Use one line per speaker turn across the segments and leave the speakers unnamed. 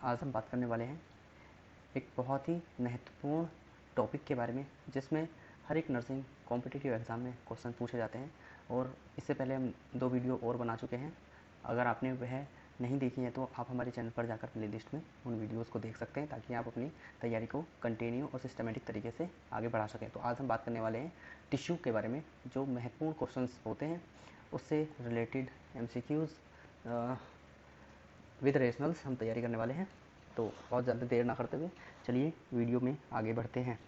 आज हम बात करने वाले हैं एक बहुत ही महत्वपूर्ण टॉपिक के बारे में जिसमें हर एक नर्सिंग कॉम्पिटिटिव एग्ज़ाम में क्वेश्चन पूछे जाते हैं। और इससे पहले हम 2 वीडियो और बना चुके हैं। अगर आपने वह नहीं देखी है तो आप हमारे चैनल पर जाकर प्लेलिस्ट में उन वीडियोस को देख सकते हैं ताकि आप अपनी तैयारी को कंटिन्यू और सिस्टमेटिक तरीके से आगे बढ़ा सकें। तो आज हम बात करने वाले हैं टिश्यू के बारे में, जो महत्वपूर्ण क्वेश्चंस होते हैं उससे रिलेटेड MCQs विद रेशनल्स हम तैयारी करने वाले हैं। तो बहुत ज़्यादा देर ना करते हुए चलिए वीडियो में आगे बढ़ते हैं।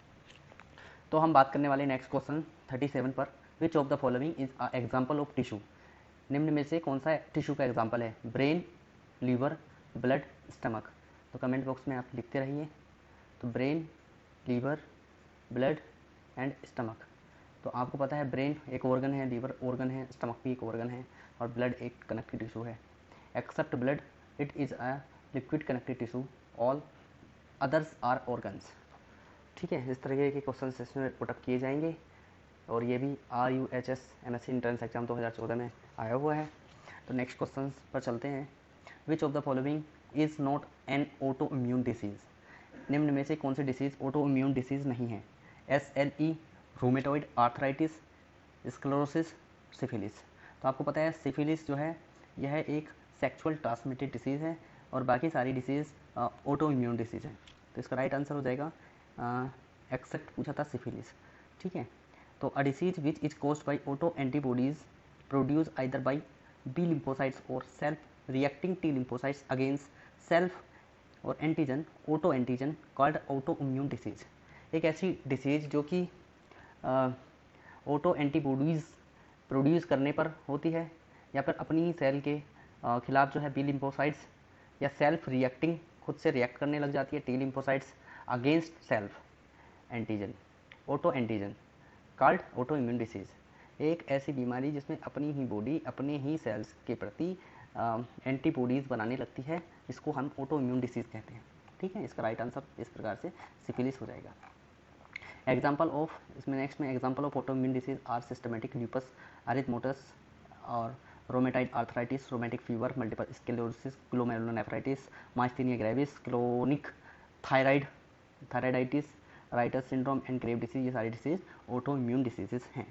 तो हम बात करने वाले नेक्स्ट क्वेश्चन 37 पर, which of the following is a example of tissue. निम्न में से कौन सा टिश्यू का एग्जाम्पल है? Brain, liver, blood, stomach. तो कमेंट बॉक्स में आप लिखते रहिए। तो brain, liver, blood and stomach. तो आपको पता है ब्रेन एक ऑर्गन है, लीवर ऑर्गन है, स्टमक भी एक ऑर्गन है और ब्लड एक कनेक्टिव टिश्यू है। Except blood it is a liquid connective tissue, all others are organs. ठीक है, इस तरह के क्वेश्चन इसमें पुटअप किए जाएंगे और ये भी RUHS MSc एंट्रेंस एग्जाम 2014 में आया हुआ है। तो नेक्स्ट क्वेश्चन पर चलते हैं। विच of the following is not an auto immune disease. निम्न में से कौन सी डिसीज़ ऑटो इम्यून डिसीज़ नहीं है? SLE, rheumatoid arthritis, sclerosis, syphilis. तो आपको पता है सिफिलिस जो है यह एक सेक्सुअल ट्रांसमिटेड डिसीज़ है और बाकी सारी डिसीज़ ऑटो इम्यून डिसीज़ है। तो इसका राइट आंसर हो जाएगा एक्सेप्ट पूछा था सिफिलिस। ठीक है, तो a disease which is caused by auto antibodies produce either by B lymphocytes और self reacting T lymphocytes against self और antigen, auto antigen called auto immune disease. एक ऐसी डिसीज जो कि ऑटो एंटीबॉडीज़ प्रोड्यूस करने पर होती है या फिर अपनी ही सेल के खिलाफ जो है बी लिम्फोसाइट्स या सेल्फ रिएक्टिंग खुद से रिएक्ट करने लग जाती है T lymphocytes against self antigen, auto antigen called auto immune disease. एक ऐसी बीमारी जिसमें अपनी ही बॉडी अपने ही सेल्स के प्रति एंटीबॉडीज़ बनाने लगती है, इसको हम ऑटो इम्यून डिसीज़ कहते हैं। ठीक है, इसका राइट आंसर इस प्रकार से सिफिलिस हो जाएगा। एग्जाम्पल ऑफ, इसमें नेक्स्ट में example of auto immune disease are systematic lupus erythematosus और rheumatoid arthritis, rheumatic fever, multiple sclerosis, glomerulonephritis, myasthenia gravis, chronic thyroiditis, Reiter's syndrome and grave disease. ये सारी डिसीज ऑटो इम्यून डिसीजेस हैं।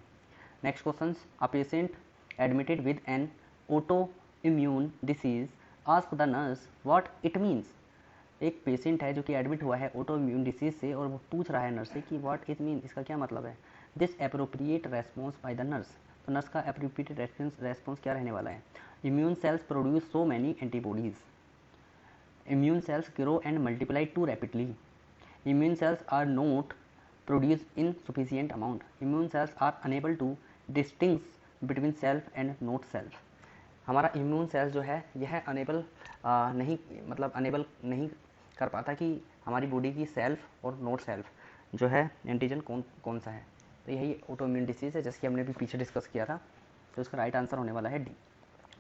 Next question, a patient admitted with an auto immune disease ask the nurse what it means. एक patient है जो कि admit हुआ है auto immune disease से और वो पूछ रहा है नर्स से कि व्हाट इट मीन, इसका क्या मतलब है। This appropriate response by the nurse. तो नर्स का एप्रोप्रिएट रेस्पॉन्स क्या रहने वाला है? Immune sales produce so many antibodies, immune cells grow and multiply two rapidly, immune cells are not produced in sufficient amount, immune cells are unable to distinguish between self and not self। हमारा immune cells जो है यह enable नहीं कर पाता कि हमारी body की सेल्फ और नॉट सेल्फ जो है एंटीजन कौन सा है। तो यही ऑटो इम्यून डिसीज़ है, जैसे कि हमने भी पीछे डिस्कस किया था। तो इसका राइट आंसर होने वाला है डी।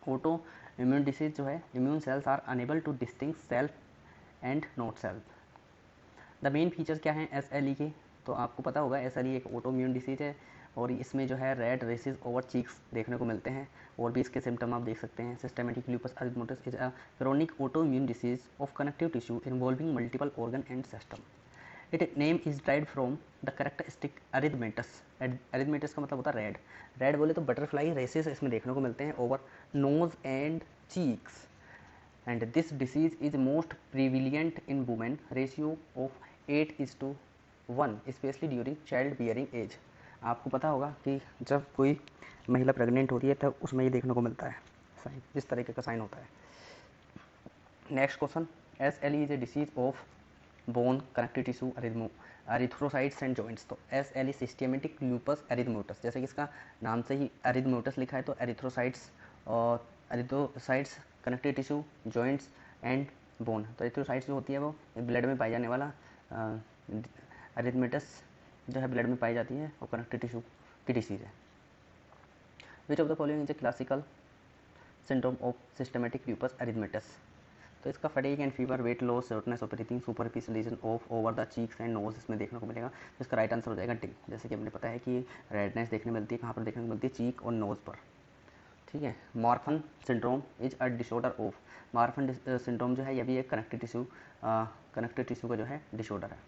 ऑटो इम्यून डिसीज़ जो है immune cells are unable to distinguish self and not self. The main features क्या हैं SLE के? तो आपको पता होगा SLE एक ऑटो इम्यून डिसीज़ है और इसमें जो है रेड रेसेस ओवर चीक्स देखने को मिलते हैं और भी इसके सिम्टम आप देख सकते हैं। Systematic lupus erythematous is a chronic auto immune disease of connective tissue involving multiple organ and system. It name is derived from the characteristic erythematous. Erythematous का मतलब होता है रेड। रेड बोले तो बटरफ्लाई रेसेस इसमें देखने को मिलते हैं over nose and cheeks. and this disease is most prevalent in women, ratio of 8:1, especially during child bearing age। आपको पता होगा कि जब कोई महिला प्रेग्नेंट होती है तब उसमें ये देखने को मिलता है साइन, इस तरीके का साइन होता है। Next question, SLE is a disease of bone connective tissue erythrocytes and joints. तो SLE सिस्टेमेटिक ल्यूपस एरिथेमेटस, जैसे कि इसका नाम से ही एरिथेमेटस लिखा है, तो एरिथ्रोसाइट्स और erythrocytes connective tissue, joints and bone. तो एरिथ्रोसाइट्स जो होती है वो ब्लड में पाई जाने वाला एरिथेमेटस जो है ब्लड में पाई जाती है और कनेक्टिव टिश्यू की डिसीज़ है। Which of the following is a classical syndrome of systematic lupus erythematosus. तो इसका fatigue and fever, weight loss, shortness of breathing, superficial lesion of over the cheeks and nose इसमें देखने को मिलेगा। तो इसका राइट आंसर हो जाएगा डी। जैसे कि हमने पता है कि रेडनेस देखने मिलती है, कहाँ पर देखने को मिलती है? चीक और नोज़ पर। ठीक है। Marfan syndrome is a disorder of, Marfan syndrome जो है यह भी एक कनेक्टिव टिश्यू का जो है डिसऑर्डर है।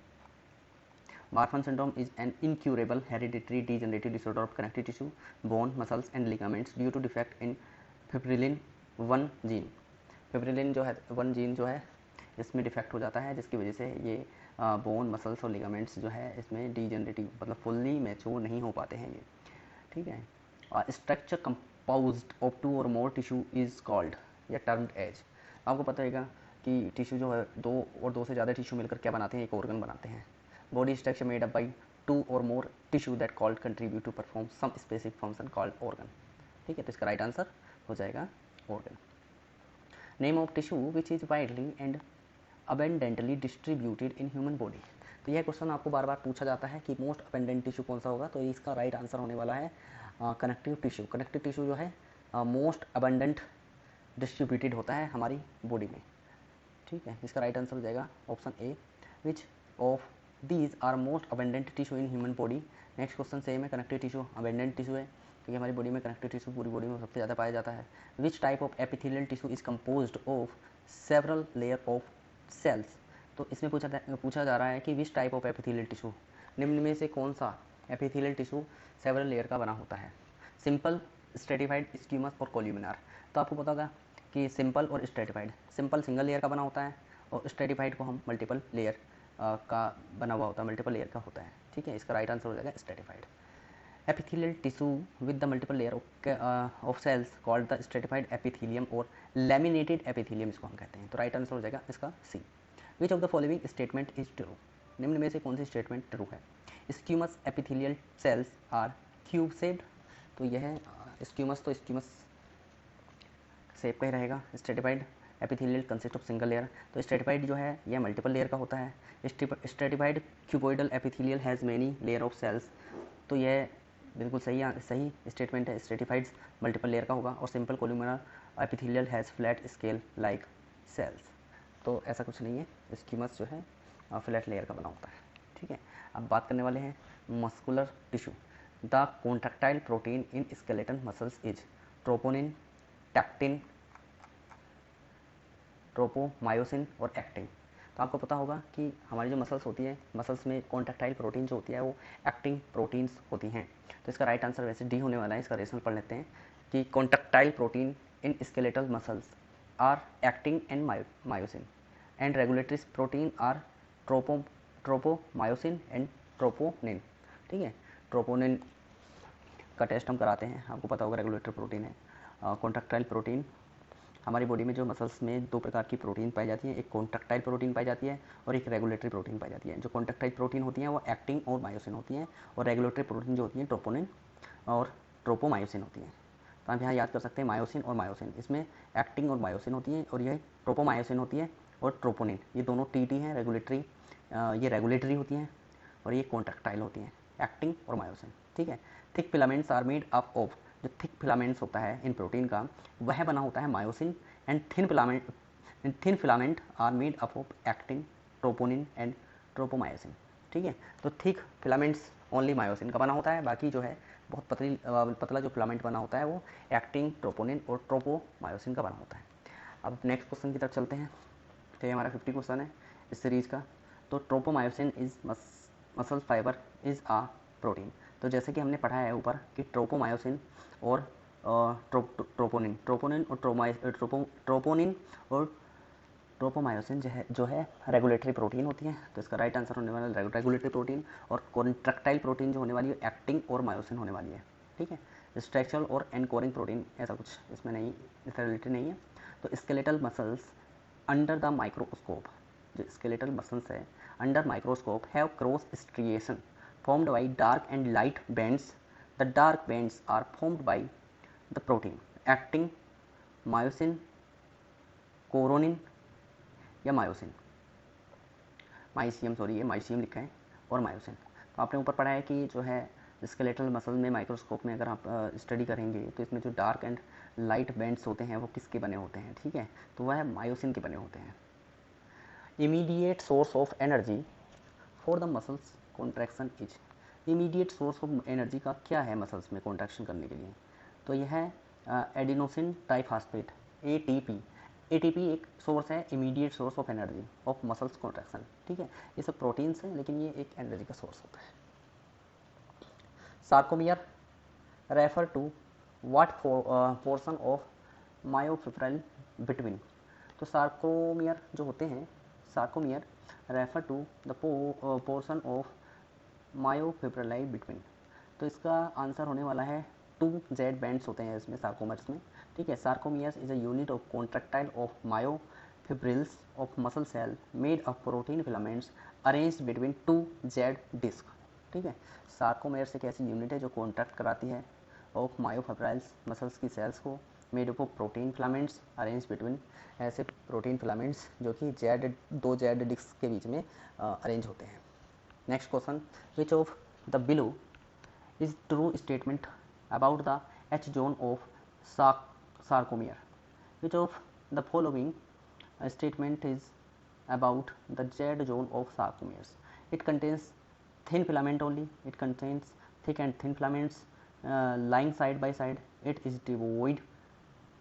Marfan syndrome is an incurable hereditary degenerative disorder of connective tissue, bone, muscles and ligaments due to defect in fibrillin 1 gene. Fibrillin जो है 1 जीन जो है इसमें डिफेक्ट हो जाता है, जिसकी वजह से ये बोन, मसल्स और लिगामेंट्स जो है इसमें डीजनरेटिव मतलब फुल्ली मैच्योर नहीं हो पाते हैं ये, ठीक है। स्ट्रक्चर कंपाउज्ड ऑफ 2 और मोर टिश्यू इज कॉल्ड या टर्म्ड एज। आपको पता होगा कि टिश्यू जो है 2 और 2 से ज़्यादा टिश्यू मिलकर क्या बनाते हैं, एक ऑर्गन बनाते हैं। Body structure made up by 2 और more tissue that called contribute to perform some specific function called organ, ठीक है। तो इसका राइट आंसर हो जाएगा organ. Name of tissue which is widely and abundantly distributed in human body. तो यह question आपको बार बार पूछा जाता है कि मोस्ट अबेंडेंट टिश्यू कौन सा होगा, तो इसका राइट आंसर होने वाला है कनेक्टिव टिश्यू। कनेक्टिव टिश्यू जो है मोस्ट अबेंडेंट डिस्ट्रीब्यूटेड होता है हमारी बॉडी में, ठीक है। इसका राइट आंसर हो जाएगा option A, which of these are most abundant tissue in human body. Next question same है, कनेक्टिव टिश्यू अबेंडेंट टिश्यू है क्योंकि हमारी बॉडी में कनेक्टिव टिश्यू पूरी बॉडी में सबसे ज़्यादा पाया जाता है। Which type of epithelial tissue is composed of several layer of cells. तो इसमें पूछा जा रहा है कि which type of epithelial tissue, निम्न में से कौन सा एपिथेलियल टिश्यू सेवरल लेयर का बना होता है। सिंपल, स्ट्रेटिफाइड, स्क्यूमस और कोल्यूमिनार। तो आपको पता होगा कि सिंपल और स्ट्रेटिफाइड, सिंपल सिंगल लेयर का बना होता है और स्ट्रेटिफाइड को हम मल्टीपल लेयर का बना हुआ होता है, मल्टीपल लेयर का होता है, ठीक है। इसका राइट आंसर हो जाएगा stratified. Epithelial tissue with the multiple layer of cells called the stratified epithelium और लैमिनेटेड एपिथेलियम इसको हम कहते हैं। तो राइट आंसर हो जाएगा इसका C. Which of the following statement is true. निम्न में से कौन सी स्टेटमेंट ट्रू है। Squamous epithelial cells are cube shaped. तो यह स्क्यूमस तो स्क्यूमस शेप का ही रहेगा। Stratified epithelial consist of single layer. तो स्ट्रेटिफाइड जो है यह मल्टीपल लेयर का होता है। Stratified cuboidal epithelial has many layer of cells. तो यह बिल्कुल सही स्टेटमेंट है, स्ट्रेटिफाइड मल्टीपल लेयर का होगा। और simple columnar epithelial has flat scale like cells. तो ऐसा कुछ नहीं है, स्क्यूमस जो है फ्लैट लेयर का बना होता है, ठीक है। अब बात करने वाले हैं muscular tissue. The contractile protein in skeleton muscles is troponin, tactin, tropomyosin और एक्टिन। तो आपको पता होगा कि हमारी जो मसल्स होती है, मसल्स में कॉन्ट्रैक्टाइल प्रोटीन जो होती है वो एक्टिंग प्रोटीन्स होती हैं। तो इसका राइट आंसर वैसे डी होने वाला है। इसका रीजन पढ़ लेते हैं कि contractile protein in skeletal muscles are acting and myosin and regulatory protein are tropomyosin and troponin, ठीक है। ट्रोपोनिन का टेस्ट हम कराते हैं, आपको पता होगा रेगुलेटरी प्रोटीन है। कॉन्ट्रैक्टाइल प्रोटीन, हमारी बॉडी में जो मसल्स में 2 प्रकार की प्रोटीन पाई जाती है, एक कॉन्ट्रैक्टाइल प्रोटीन पाई जाती है और एक रेगुलेटरी प्रोटीन पाई जाती है। जो कॉन्ट्रैक्टाइल प्रोटीन होती हैं वो एक्टिन और मायोसिन होती हैं और रेगुलेटरी प्रोटीन जो होती हैं ट्रोपोनिन और ट्रोपोमायोसिन होती हैं। तो आप यहाँ याद कर सकते हैं मायोसिन और मायोसिन, इसमें एक्टिन और मायोसिन होती है और यह ट्रोपोमायोसिन होती है और ट्रोपोनिन, ये दोनों टी हैं रेगुलेटरी, ये रेगुलेटरी होती हैं और ये कॉन्ट्रैक्टाइल होती हैं, एक्टिन और मायोसिन, ठीक है। Thick filaments are made up of, जो थिक फिलामेंट्स होता है इन प्रोटीन का वह बना होता है myosin and thin filament are made up of actin, troponin and tropomyosin, ठीक है। तो थिक फिलामेंट्स ओनली मायोसिन का बना होता है, बाकी जो है बहुत पतला जो फिलामेंट बना होता है वो एक्टिन, ट्रोपोनिन और ट्रोपोमायोसिन का बना होता है। अब नेक्स्ट क्वेश्चन की तरफ चलते हैं। तो ये हमारा 50 क्वेश्चन है इस सीरीज़ का। तो tropomyosin is muscle fibre is a protein. तो जैसे कि हमने पढ़ा है ऊपर कि ट्रोपोमायोसिन और ट्रोपोनिन और ट्रोपोमायोसिन जो है रेगुलेटरी प्रोटीन होती है। तो इसका राइट आंसर होने वाला है रेगुलेटरी प्रोटीन। और कॉन्ट्रैक्टाइल प्रोटीन जो होने वाली है एक्टिन और मायोसिन होने वाली है, ठीक है। स्ट्रक्चरल और एनकोरिंग प्रोटीन ऐसा कुछ इसमें नहीं, इससे रिलेटेड नहीं है। तो skeletal muscles under the microscope, जो स्केलेटल मसल्स है under microscope have cross striation formed by dark and light bands. The dark bands are formed by the protein actin, myosin, कोरोनिन या मायोसिन, माइसियम, सॉरी ये माइसियम लिखा है और मायोसिन। तो आपने ऊपर पढ़ा है कि जो है स्केलेटल मसल में माइक्रोस्कोप में अगर आप स्टडी करेंगे तो इसमें जो डार्क एंड लाइट बैंड्स होते हैं वो किसके बने होते हैं, ठीक है। तो वह मायोसिन के बने होते हैं। Immediate source of energy for the muscles contraction is, immediate source of energy का क्या है मसल्स में कॉन्ट्रैक्शन करने के लिए। तो यह है एडिनोसिन ट्राइफॉस्फेट, ATP। ATP एक सोर्स है, immediate source of energy of muscles contraction, ठीक है। ये सब प्रोटीन्स हैं लेकिन ये एक एनर्जी का सोर्स होता है। Sarcomere refer to what portion of myofibril between. तो सार्कोमियर जो होते हैं, sarcomere refer to the portion of myofibrillae between. तो इसका आंसर होने वाला है 2Z बैंड्स होते हैं इसमें, सार्कोमर्स में, ठीक है। Sarcomeres is a unit of contractile of myofibrils of muscle cell made of protein filaments arranged between 2Z disc, ठीक है। सार्कोमेयर्स एक ऐसी यूनिट है जो कॉन्ट्रैक्ट कराती है ऑफ मायोफिब्रिल्स मसल्स की सेल्स को, made up of protein filaments arrange between, ऐसे प्रोटीन फिलामेंट्स जो कि दो जेड डिस्क के बीच में अरेंज होते हैं। Next question, which of the below is true statement about the H zone of sarcomere? Which of the following statement is about the Z zone of sarcomeres? It contains thin filament only, it contains thick and thin filaments lying side by side, it is devoid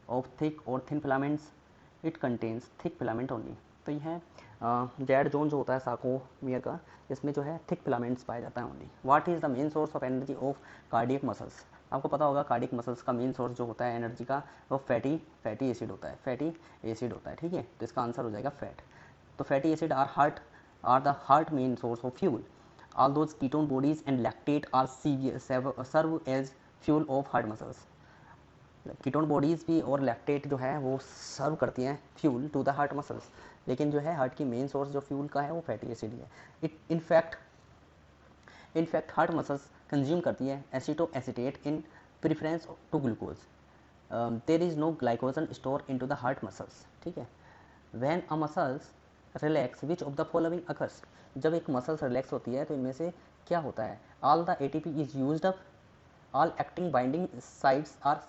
of thick or thin filaments, it contains thick filament only। तो यह Z zone जो होता है sarcomere का, इसमें जो है thick filaments पाया जाता है only. What is the main source of energy of cardiac muscles? आपको पता होगा कार्डियक मसल्स का मेन सोर्स जो होता है एनर्जी का वो फैटी एसिड होता है, फैटी एसिड होता है, ठीक है। तो इसका आंसर हो जाएगा फैट। तो fatty acid are the heart main source of fuel. All those ketone bodies and lactate are serve as fuel of heart muscles। Ketone bodies भी और लैक्टेट जो है वो सर्व करती हैं fuel to the heart muscles, लेकिन जो है हार्ट की मेन सोर्स जो फ्यूल का है वो फैटी एसिड ही है। इनफैक्ट हार्ट मसल्स कंज्यूम करती है acetoacetate in preference to glucose. There is no glycogen store in to the heart muscles, ठीक है। When a muscles relax which of the following occurs? जब एक muscles relax होती है तो इनमें से क्या होता है? All the ATP is used up, all acting binding sites are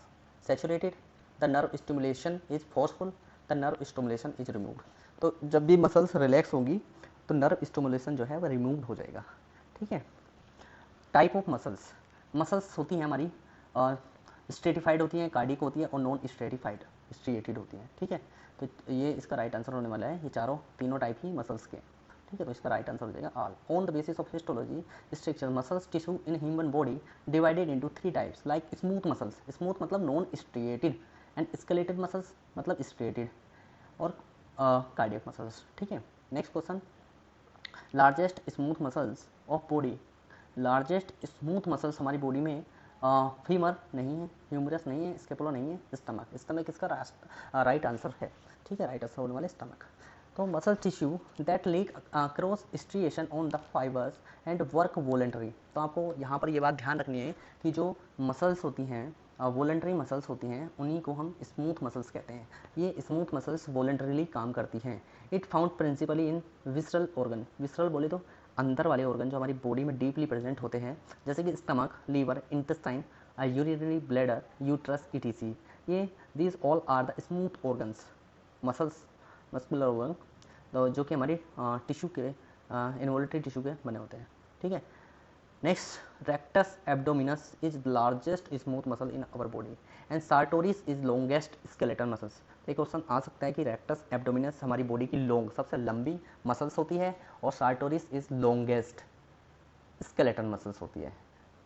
saturated, the nerve stimulation is forceful, the nerve stimulation is removed. तो जब भी मसल्स रिलैक्स होंगी तो नर्व स्टिमुलेशन जो है वह रिमूव्ड हो जाएगा, ठीक है। टाइप ऑफ मसल्स होती हैं हमारी स्ट्रेटिफाइड होती हैं, कार्डिक होती है और नॉन स्ट्रिएटेड होती हैं, ठीक है। तो ये इसका राइट आंसर होने वाला है, ये तीनों टाइप ही मसल्स के, ठीक है। तो इसका राइट आंसर हो जाएगा all. On the basis of histology structure muscles tissue in human body divided into 3 types like smooth muscles, smooth मतलब नॉन स्ट्रिएटेड, एंड स्केलेटेड मसल्स मतलब स्ट्रिएटेड, और कार्डियक मसल्स, ठीक है। Next question, largest smooth muscles of body. Largest smooth muscles हमारी body में femur नहीं है, humerus नहीं है, स्केपुला नहीं है, स्टमक इसका राइट आंसर है, ठीक है। राइट आंसर होने वाला स्टमक। तो muscle tissue that leak cross striation on the fibres and work voluntary. तो आपको यहाँ पर ये बात ध्यान रखनी है कि जो मसल्स होती हैं वॉलेंटरी मसल्स होती हैं उन्हीं को हम स्मूथ मसल्स कहते हैं। ये स्मूथ मसल्स वॉलेंटरीली काम करती हैं। It found principally in visceral organ. Visceral बोले तो अंदर वाले ऑर्गन जो हमारी बॉडी में डीपली प्रेजेंट होते हैं, जैसे कि stomach, liver, intestine, urinary bladder, uterus, ETC। ये these all are the smooth organs, muscular organ जो कि हमारी टिश्यू के इन्वॉल्यूटरी टिश्यू के बने होते हैं, ठीक है। Next, rectus abdominis is the largest smooth muscle in our body and sartorius is longest skeletal muscles. एक क्वेश्चन आ सकता है कि रेक्टस एब्डोमिनस हमारी बॉडी की सबसे लंबी मसल्स होती है और सार्टोरिस इज लॉन्गेस्ट स्केलेटल मसल्स होती है,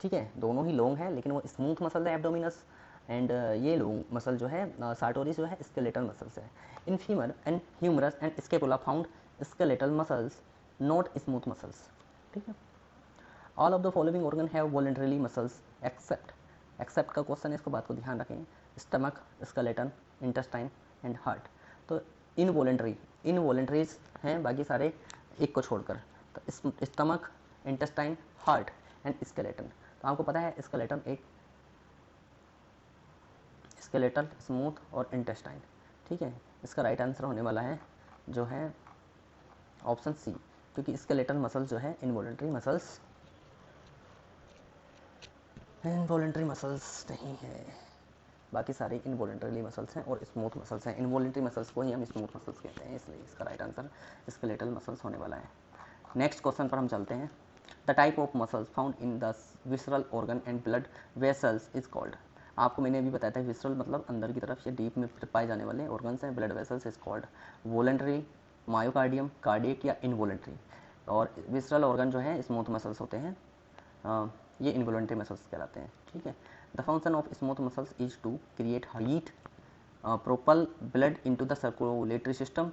ठीक है। दोनों ही लॉन्ग है लेकिन वो स्मूथ मसल है एब्डोमिनस, एंड ये लॉन्ग मसल जो है सार्टोरिस जो है स्केलेटल मसल्स है। In femur and humerus and scapula found skeletal muscles not smooth muscles, ठीक है। All of the following organ have voluntarily muscles except का क्वेश्चन है, इसको बात को ध्यान रखें। Stomach, skeleton, intestine and heart. तो इनवॉलेंटरीज हैं बाकी सारे एक को छोड़कर। तो stomach, intestine, heart and skeleton. तो आपको पता है स्केलेटन एक स्केलेटल, स्मूथ और इंटेस्टाइन, ठीक है। इसका राइट आंसर होने वाला है जो है ऑप्शन सी, क्योंकि स्केलेटल मसल्स जो है इनवॉलेंटरी मसल्स नहीं है, बाकी सारे इनवॉलेंटरी मसल्स हैं और स्मूथ मसल्स हैं। इनवॉलेंटरी मसल्स को ही हम स्मूथ मसल्स कहते हैं, इसलिए इसका राइट आंसर स्केलेटल मसल्स होने वाला है। नेक्स्ट क्वेश्चन पर हम चलते हैं। The type of muscles found in the visceral organ and blood vessels is called. आपको मैंने अभी बताया था विसरल मतलब अंदर की तरफ या डीप में पाए जाने वाले ऑर्गन्स हैं। Blood vessels is called voluntary, myocardium, cardiac या इनवॉलंटरी। और विसरल ऑर्गन जो है स्मूथ मसल्स होते हैं, ये इनवॉलंटरी मसल्स कहलाते हैं। ठीक है। The function of smooth muscles is to create heat, propel blood into the circulatory system,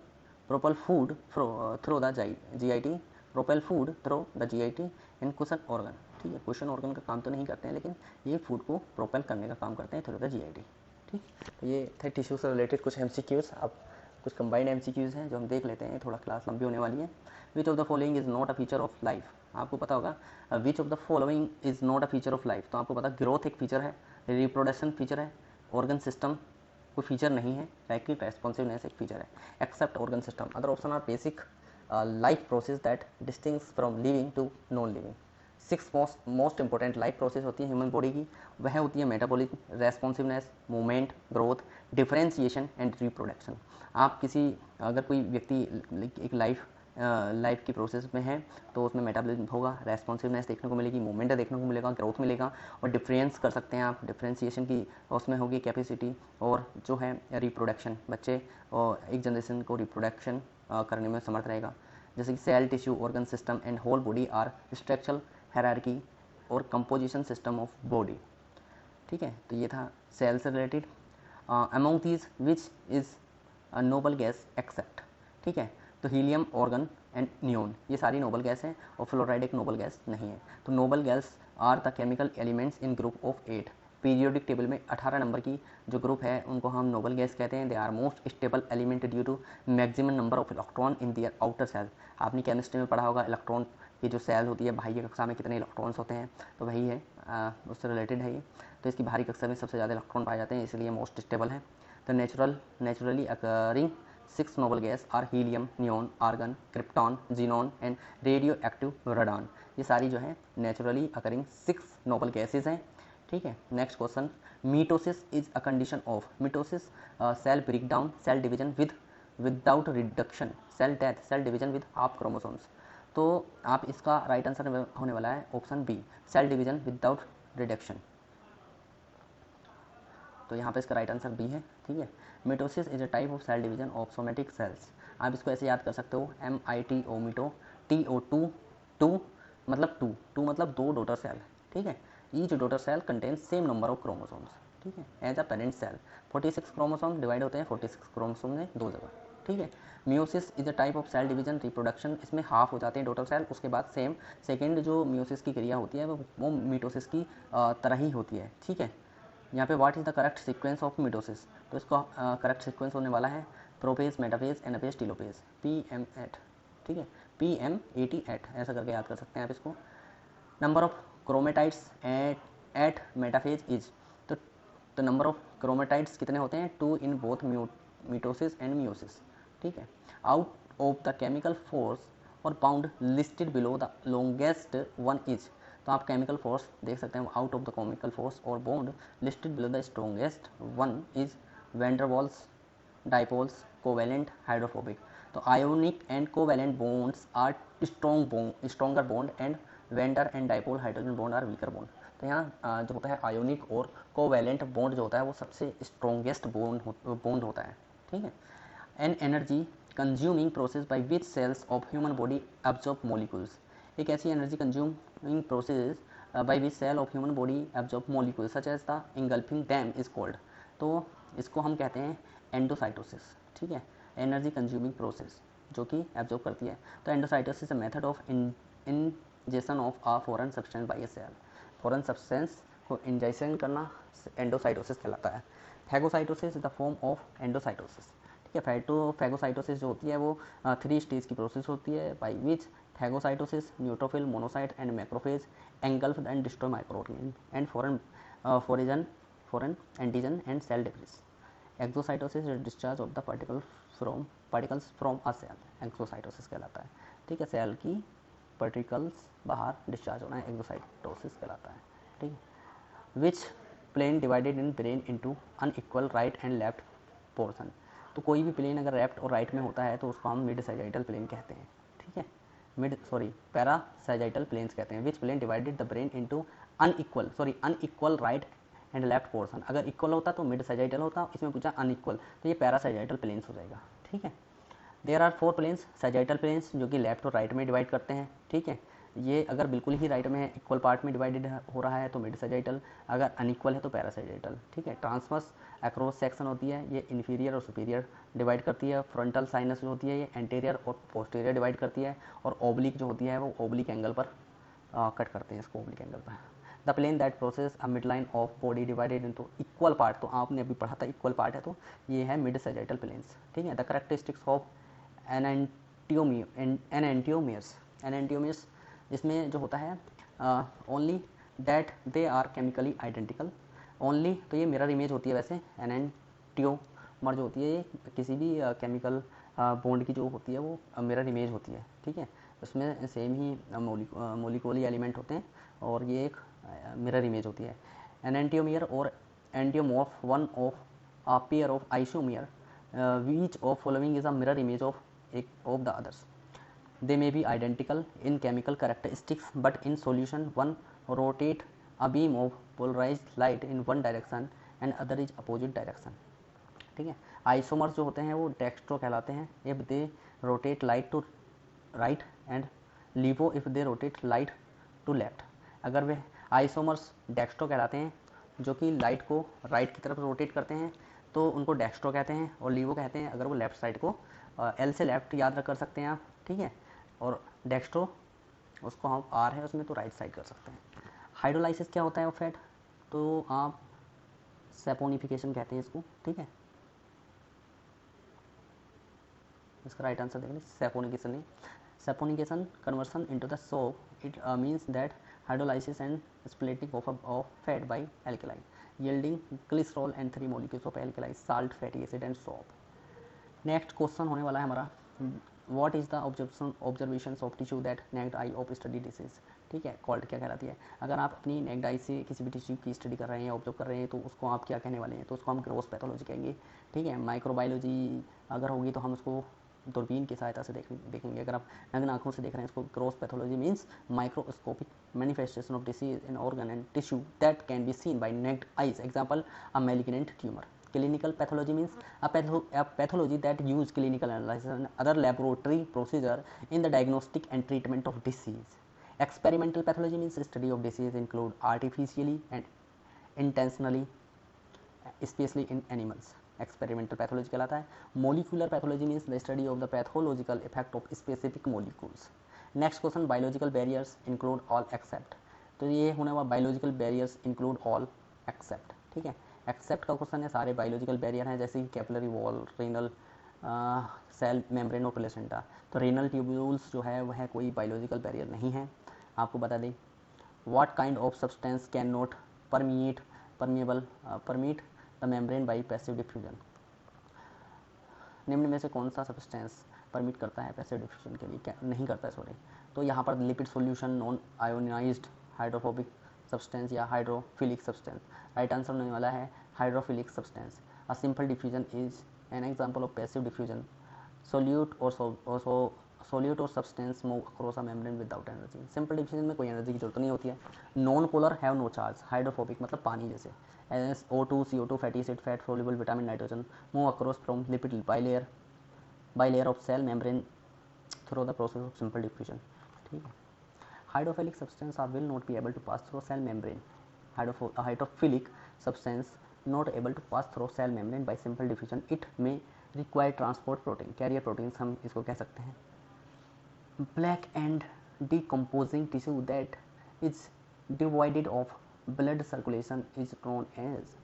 propel food through the GIT, propel food through the GIT and cushion organ। ठीक है, question organ का काम तो नहीं करते हैं, लेकिन ये फूड को प्रोपेल करने का काम करते हैं थ्रू द GIT। ठीक, तो ये थे टिश्यू से रिलेटेड कुछ MCQs। अब कुछ कंबाइंड MCQs हैं जो हम देख लेते हैं, थोड़ा क्लास लंबी होने वाली है। Which of the following is not a feature of life. आपको पता होगा which of the following is not a feature of life, तो आपको पता ग्रोथ एक फीचर है, रिप्रोडक्शन फीचर है, ऑर्गन सिस्टम कोई फीचर नहीं है, साइक्लिक रेस्पॉन्सिवनेस एक फीचर है, except organ system. Other option are basic life process that distinguish from living to non living. 6 most important life process होती है ह्यूमन बॉडी की, वह होती है metabolism, responsiveness, movement, growth, differentiation and reproduction. आप किसी अगर कोई व्यक्ति एक लाइफ की प्रोसेस में है तो उसमें मेटाबॉलिज्म होगा, रेस्पॉन्सिवनेस देखने को मिलेगी, मूवमेंट देखने को मिलेगा, ग्रोथ मिलेगा, और डिफरेंस कर सकते हैं आप, डिफरेंशिएशन की उसमें होगी कैपेसिटी, और जो है रिप्रोडक्शन, बच्चे और एक जनरेशन को रिप्रोडक्शन करने में समर्थ रहेगा। जैसे कि cell, tissue, organ system and whole body are structural hierarchy और कंपोजिशन सिस्टम ऑफ बॉडी। ठीक है, तो ये था सेल से related. Among these which is noble gas except. ठीक है, तो हीलियम, ऑर्गन एंड नियोन, ये सारी नोबल गैस हैं और फ्लोराइड एक नोबल गैस नहीं है। तो noble gas are the chemical elements in group of 8। Periodic table में 18 नंबर की जो ग्रुप है उनको हम नोबल गैस कहते हैं। They are most stable element due to maximum number of electron in their outer shell. आपने केमिस्ट्री में पढ़ा होगा इलेक्ट्रॉन की जो सेल होती है बाह्य कक्षा में कितने इलेक्ट्रॉन्स होते हैं, तो वही है, उससे रिलेटेड है ये। तो इसकी बाहरी कक्षा में सबसे ज़्यादा इलेक्ट्रॉन पाए जाते हैं, इसलिए मोस्ट स्टेबल है। तो naturally occurring 6 noble gas are helium, neon, argon, krypton, xenon and radioactive radon। ये सारी जो है नेचुरली अकरिंग 6 noble gases हैं। ठीक है, next question, mitosis is a condition of. Mitosis cell break down, cell division without reduction, cell death, cell division with half chromosomes. तो आप इसका राइट आंसर होने वाला है option B, cell division without reduction. तो यहाँ पे इसका राइट आंसर बी है। ठीक है, mitosis is a type of cell division of somatic cells. आप इसको ऐसे याद कर सकते हो, MITO मिटो, TO2 टू मतलब टू मतलब 2 डॉटर सेल। ठीक है, each daughter cell contain same number of chromosomes. ठीक है, as a parent cell 46 chromosome divide होते हैं 46 क्रोमोसोम में 2 जगह। ठीक है, meiosis is a type of cell division reproduction, इसमें हाफ हो जाते हैं डॉटर सेल, उसके बाद सेम सेकेंड जो मियोसिस की क्रिया होती है वो मिटोसिस की तरह ही होती है। ठीक है, यहाँ पे what is the correct sequence of mitosis, तो इसका करेक्ट सीक्वेंस होने वाला है प्रोपेज, मेटाफेज, एनाफेज, टीलोपेज, PM8। ठीक है, PM88 ऐसा करके याद कर सकते हैं आप इसको। Number of chromatids at metaphase is, तो नंबर ऑफ क्रोमेटाइड्स कितने होते हैं, 2 in both mitosis and meiosis. ठीक है, out of the chemical force और bound listed below the longest one is, तो आप केमिकल फोर्स देख सकते हैं, out of the chemical force और bond listed below the strongest one is van der Waals, dipoles, covalent, hydrophobic. तो ionic and covalent bonds are stronger bond and van der and dipole hydrogen bond are weaker bond. तो यहाँ जो होता है ionic और covalent bond जो होता है वो सबसे स्ट्रॉन्गेस्ट बॉन्ड होता है। ठीक है, an energy consuming process by which cells of human body absorb molecules, एक ऐसी energy consuming process by which cell of human body absorb molecules such as the engulfing them is called, तो इसको हम कहते हैं एंडोसाइटोसिस। ठीक है, energy consuming process जो कि एब्जॉर्ब करती है। तो endocytosis a method of injection of a foreign substance by a cell, foreign substance को इंजेक्शन करना एंडोसाइटोसिस कहलाता है। Phagocytosis is the form of endocytosis. ठीक है, फैगोसाइटोसिस जो होती है वो 3 स्टेज की प्रोसेस होती है by which phagocytosis, neutrophil, monocyte and macrophage engulf and destroy microorganism and foreign antigen and cell debris. Exocytosis is discharge of the particles from a cell, exocytosis कहलाता है। ठीक है, सेल की पार्टिकल्स बाहर discharge होना है एक्सोसाइटोसिस कहलाता है। ठीक है, which plane divided in brain into unequal right and left portion, तो कोई भी प्लेन अगर लेफ्ट और राइट में होता है तो उसको हम मिड सैजिटल प्लेन कहते हैं। ठीक है, पैरा सैजिटल प्लेन्स कहते हैं। Which plane divided the brain into unequal right and left portion. अगर इक्वल होता तो मिड सैजिटल होता, इसमें पूछा अनइक्वल तो ये पैरासैजिटल प्लेन्स हो जाएगा। ठीक है, there are 4 planes sagittal planes जो कि लेफ्ट और राइट में डिवाइड करते हैं। ठीक है, ये अगर बिल्कुल ही राइट में है, इक्वल पार्ट में डिवाइडेड हो रहा है तो मिड सैजिटल, अगर अनइक्वल है तो पैरासैजिटल। ठीक है, ट्रांसवर्स अक्रॉस सेक्शन होती है, ये इन्फीरियर और सुपीरियर डिवाइड करती है। फ्रंटल साइनस जो होती है ये एंटीरियर और पोस्टीरियर डिवाइड करती है, और ओब्लिक जो होती है वो ओब्लिक एंगल पर कट करते हैं इसको, ओब्लिक एंगल पर। The plane that process a mid line of body divided into equal part, तो आपने अभी पढ़ा था इक्वल पार्ट है तो ये है मिड सैजिटल प्लेन्स। ठीक है, द कैरेक्टरिस्टिक्स ऑफ एनेंटियोमियर्स इसमें जो होता है only that they are chemically identical. Only तो ये मिरर इमेज होती है, वैसे एनेंटियोमर जो होती है ये किसी भी केमिकल बॉन्ड की जो होती है वो मिरर इमेज होती है। ठीक है, उसमें सेम ही मोलिकुलर एलिमेंट होते हैं और ये एक मिरर इमेज होती है। एनेंटियोमियर और enantiomorph one of a pair of isomer which of following is a mirror image of the others. They may be identical in chemical characteristics, but in solution one rotate a beam of polarized light in one direction and other is opposite direction. ठीक है, isomers जो होते हैं वो dextro कहलाते हैं if they rotate light to right and laevo if they rotate light to left. अगर वे आइसोमर्स डेक्स्ट्रो कहलाते हैं जो कि लाइट को राइट की तरफ रोटेट करते हैं तो उनको डेक्स्ट्रो कहते हैं, और लीवो कहते हैं अगर वो लेफ्ट साइड को, एल से लेफ्ट याद कर सकते हैं आप। ठीक है, और डेक्स्ट्रो उसको हम आर है उसमें तो राइट साइड कर सकते हैं। हाइड्रोलाइसिस क्या होता है ऑफ फैट, तो आप सैपोनिफिकेशन कहते हैं इसको। ठीक है, इसका राइट आंसर देख लें, सैपोनिकेशन नहीं, saponification conversion into the soap. It means that hydrolysis and splitting of fat by alkali yielding glycerol and 3 molecules of alkali salt fatty acid and soap। Next question होने वाला है हमारा, what is the observations of tissue that necked I of study disease. ठीक है, called क्या कहलाती है। अगर आप अपनी नेक्ड आई से किसी भी टिश्यू की स्टडी कर रहे हैं, ऑब्जर्व कर रहे हैं, तो उसको आप क्या कहने वाले हैं, तो उसको हम ग्रोस पैथोलॉजी कहेंगे। ठीक है, माइक्रोबायोलॉजी अगर होगी तो हम उसको दूरबीन की सहायता से देखेंगे। अगर आप नग्न आंखों से देख रहे हैं इसको gross pathology means microscopic manifestation of disease in organ and tissue that can be seen by naked eyes, example a malignant tumour. Clinical pathology means a pathology that use clinical analysis and other laboratory procedure in the diagnostic and treatment of disease. Experimental pathology means study of disease include artificially and intentionally, especially in animals. Experimental pathology कहलाता है। Molecular pathology means the study of the pathological effect of specific molecules. Next question, biological barriers include all except, तो ये होने वाला biological barriers include all except। ठीक है, accept का question है, सारे बायोलॉजिकल बैरियर हैं जैसे कि capillary wall, renal cell membrane और प्लेसेंटा। तो रेनल ट्यूब्यूल्स जो है वह कोई बायोलॉजिकल बैरियर नहीं है। आपको बता दें, what kind of substance can not permit the membrane by passive diffusion. निम्न में से कौन सा सब्सटेंस परमिट करता है पैसिव डिफ्यूजन के लिए, क्या नहीं करता है, सॉरी। तो यहाँ पर lipid solution, non ionised hydrophobic substance या हाइड्रोफिलिक सब्सटेंस। राइट आंसर होने वाला है hydrophilic substance. A simple diffusion is an example of passive diffusion. Solute और substance move across a membrane without energy. Simple diffusion में कोई energy की जरूरत नहीं होती है। Non polar have no charge. Hydrophobic मतलब पानी जैसे, SO2, CO2, fatty acid, fat soluble vitamin, nitrogen move across from lipid bilayer of cell membrane through the process of simple diffusion. ठीक है, hydrophilic substance will not be able to pass through cell membrane. Hydrophilic substance not able to pass through cell membrane by simple diffusion. It may require transport protein, carrier proteins हम इसको कह सकते हैं। Black and decomposing tissue that is devoid of blood circulation is known as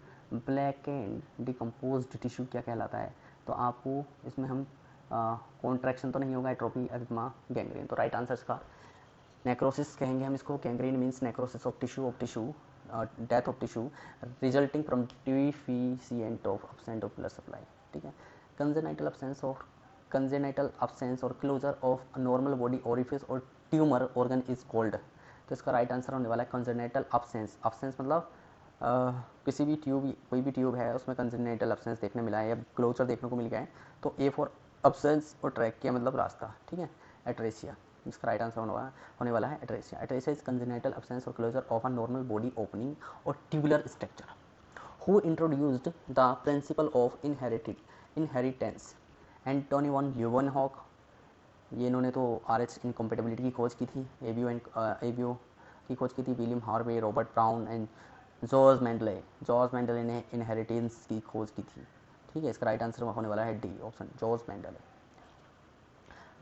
black and decomposed tissue क्या कहलाता है। तो आपको इसमें हम कॉन्ट्रैक्शन तो नहीं होगा, एट्रोफी, एडिमा, गैंग्रीन। तो राइट आंसर इसका नेक्रोसिस कहेंगे हम इसको। Gangrene means necrosis of tissue, death of tissue resulting from deficient of absent of blood supply. ठीक है, कंजेनाइटल absence और closure of normal body orifice और ट्यूमर ऑर्गन इज कॉल्ड। तो इसका राइट आंसर होने वाला है कंजेनाइटल absence। absence मतलब किसी भी ट्यूब, कोई भी ट्यूब है उसमें कंजेनाइटल absence देखने मिला है या क्लोजर देखने को मिल गया है, तो ए फॉर absence और ट्रैकिया मतलब रास्ता। ठीक है, एट्रेसिया, इसका राइट आंसर होने वाला है atresia. Atresia is congenital absence और closure of a normal body opening और tubular structure. Who introduced the principle of inheritance? Antonie van Leeuwenhoek, ये इन्होंने तो RH इनकम्पेटिबिलिटी की खोज की थी, एबियो की खोज की थी, William Harvey, Robert Brown and George Mendel ने इनहेरिटेंस की खोज की थी। ठीक है, इसका राइट आंसर होने वाला है D option, George Mendel.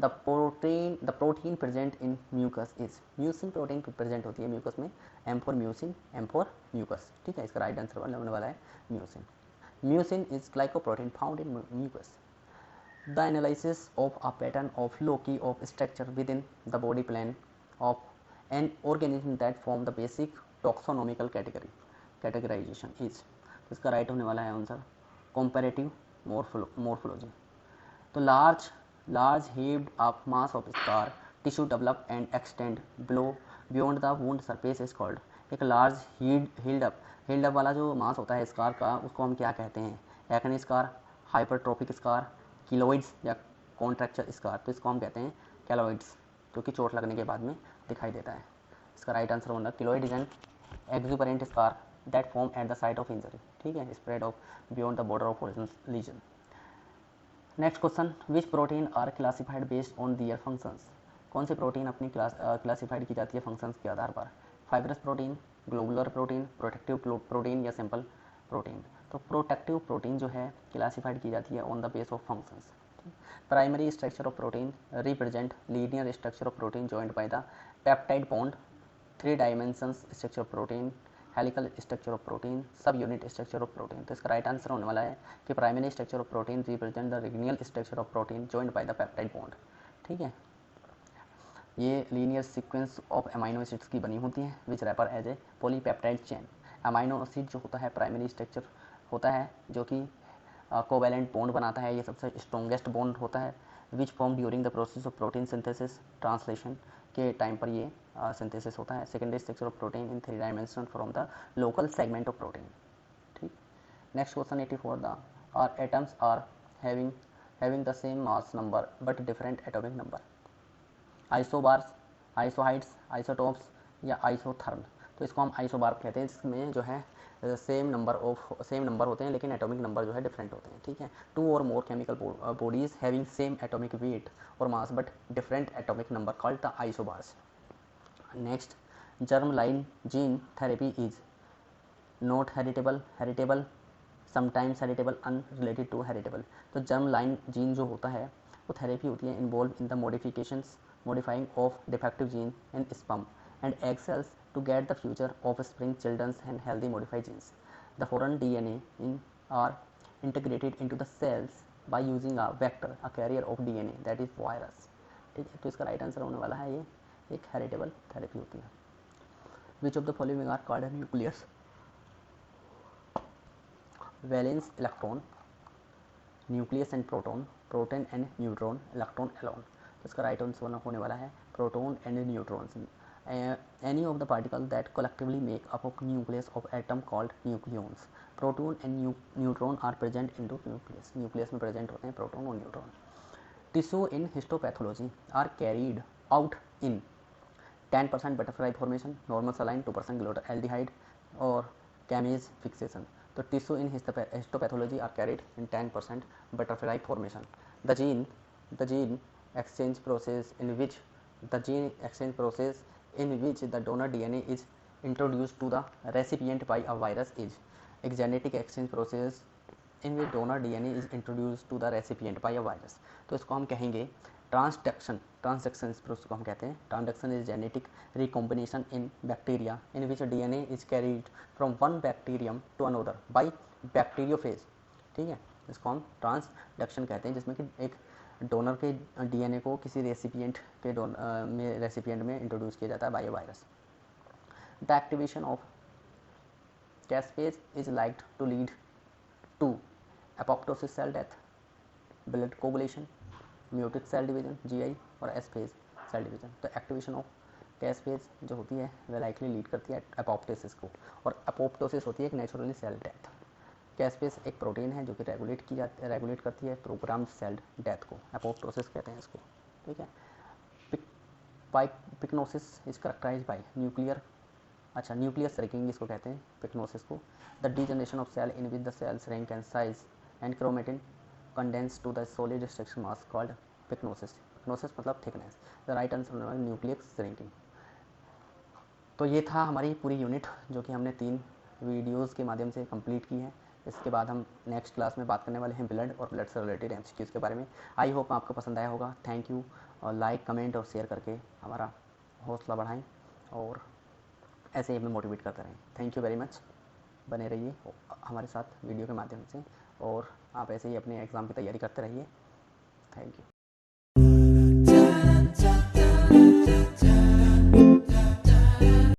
The protein present in mucus is, mucin protein present होती है म्यूकस में, M for mucin, M for mucus. ठीक है, इसका राइट आंसर होने वाला है mucin. Mucin is glycoprotein found in mucus. The analysis of a pattern of loci of structure within the body plan of an organism that form the basic taxonomical categorization is, तो इसका right होने वाला है answer comparative morphology। तो large heaved up mass of scar tissue develop and extend beyond the wound surface is called, एक large healed up वाला जो मास होता है स्कार का, उसको हम क्या कहते हैं? Acne scar, hypertrophic scar, keloids या कॉन्ट्रैक्चर स्कार, तो इसको हम कहते हैं कैलोइड्स, क्योंकि चोट लगने के बाद में दिखाई देता है। इसका राइट आंसर होगा keloid is an exuberant scar that form at the site of injury. ठीक है, spread of beyond the border of original lesion. Next question, which protein are classified based on their functions? कौन सी protein अपनी classified की जाती है functions के आधार पर? Fibrous protein, globular protein, protective protein या सिंपल प्रोटीन? तो प्रोटेक्टिव प्रोटीन जो है क्लासिफाइड की जाती है on the base of functions. Primary structure of protein represent linear structure of protein joined by the peptide bond, 3 dimensions structure of protein, helical structure of protein, सब unit structure of protein. तो इसका right answer होने वाला है कि primary structure of protein represent the linear structure of protein joined by the peptide bond. ठीक है, ये linear sequence of amino acids की बनी होती हैं which refer as a polypeptide chain. Amino acid जो होता है प्राइमरी स्ट्रक्चर होता है जो कि कोवैलेंट बॉन्ड बनाता है, ये सबसे स्ट्रॉन्गेस्ट बॉन्ड होता है which form during the process of protein synthesis, translation के टाइम पर ये सिंथेसिस होता है। Secondary structure of protein in 3 dimension from the local segment of protein. ठीक, next question 84, the are atoms are having the same mass number but different atomic number? Isobars, isohydes, isotopes या isotherm? तो इसको हम isobar कहते हैं, इसमें जो है सेम नंबर होते हैं लेकिन एटॉमिक नंबर जो है डिफरेंट होते हैं। ठीक है, 2 और more chemical bodies having same atomic weight और mass but different atomic number called the isobars. Next, germ line gene therapy is not heritable, sometimes heritable, unrelated to heritable. तो germ line gene जो होता है वो therapy होती है involve in the modifying of defective gene in sperm and egg cells to get the future offspring, children's and healthy modified genes. The foreign DNA are integrated into the cells by using a vector, a carrier of DNA, that is virus. ठीक है, तो इसका right answer होने वाला है ये एक heritable therapy होती है। Which of the following are called nucleus? Valence electron, nucleus and proton and neutron, electron alone. तो इसका राइट आंसर होने वाला है proton and neutrons. Any of the particle that collectively make up of nucleus of atom called nucleons. Proton and neutron are present into nucleus में present होते हैं proton और neutron. Tissue in histopathology are carried out in 10% butterfly formation, normal saline, 2% glutaraldehyde और कैमेज fixation. तो tissue in histopathology are carried in 10% butterfly formation. The gene exchange process in which the donor DNA is introduced to the recipient by a virus is एक genetic exchange process in which donor DNA is introduced to the recipient by a virus। तो इसको हम कहेंगे transduction इस process को हम कहते हैं। Transduction is genetic recombination in bacteria in which DNA is carried from one bacterium to another by bacteriophage। ठीक है, इसको हम ट्रांसडक्शन कहते हैं जिसमें कि एक डोनर के DNA को किसी रेसिपिएंट में इंट्रोड्यूस किया जाता है by virus. The activation of caspase is liked to lead to apoptosis cell death, blood coagulation, mitotic cell division GI और एसफेज सेल डिवीजन। तो एक्टिवेशन ऑफ कैस्पेज जो होती है वह लाइकली लीड करती है एपोप्टोसिस को, और एपोप्टोसिस होती है एक नेचुरली सेल डेथ। कैस्पेज एक प्रोटीन है जो कि रेगुलेट करती है प्रोग्राम्ड सेल डेथ को, एपोप्टोसिस कहते हैं इसको। ठीक है, pyknosis is characterise by nuclear अच्छा, न्यूक्लियस श्रिंकिंग इसको कहते हैं, पिक्नोसिस को। The degeneration of cell in which the cells rank and size and chromatin condense to the solid structure mass called pyknosis. Pyknosis मतलब thickness. The right answer nucleus shrinking. तो ये था हमारी पूरी यूनिट जो कि हमने 3 वीडियोज़ के माध्यम से कंप्लीट की है। इसके बाद हम नेक्स्ट क्लास में बात करने वाले हैं ब्लड और ब्लड से रिलेटेड एमसीक्यूज़ के बारे में। आई होप आपको पसंद आया होगा। थैंक यू, और लाइक कमेंट और शेयर करके हमारा हौसला बढ़ाएं और ऐसे ही हमें मोटिवेट करते रहें। Thank you very much. बने रहिए हमारे साथ वीडियो के माध्यम से, और आप ऐसे ही अपने एग्ज़ाम की तैयारी करते रहिए। Thank you.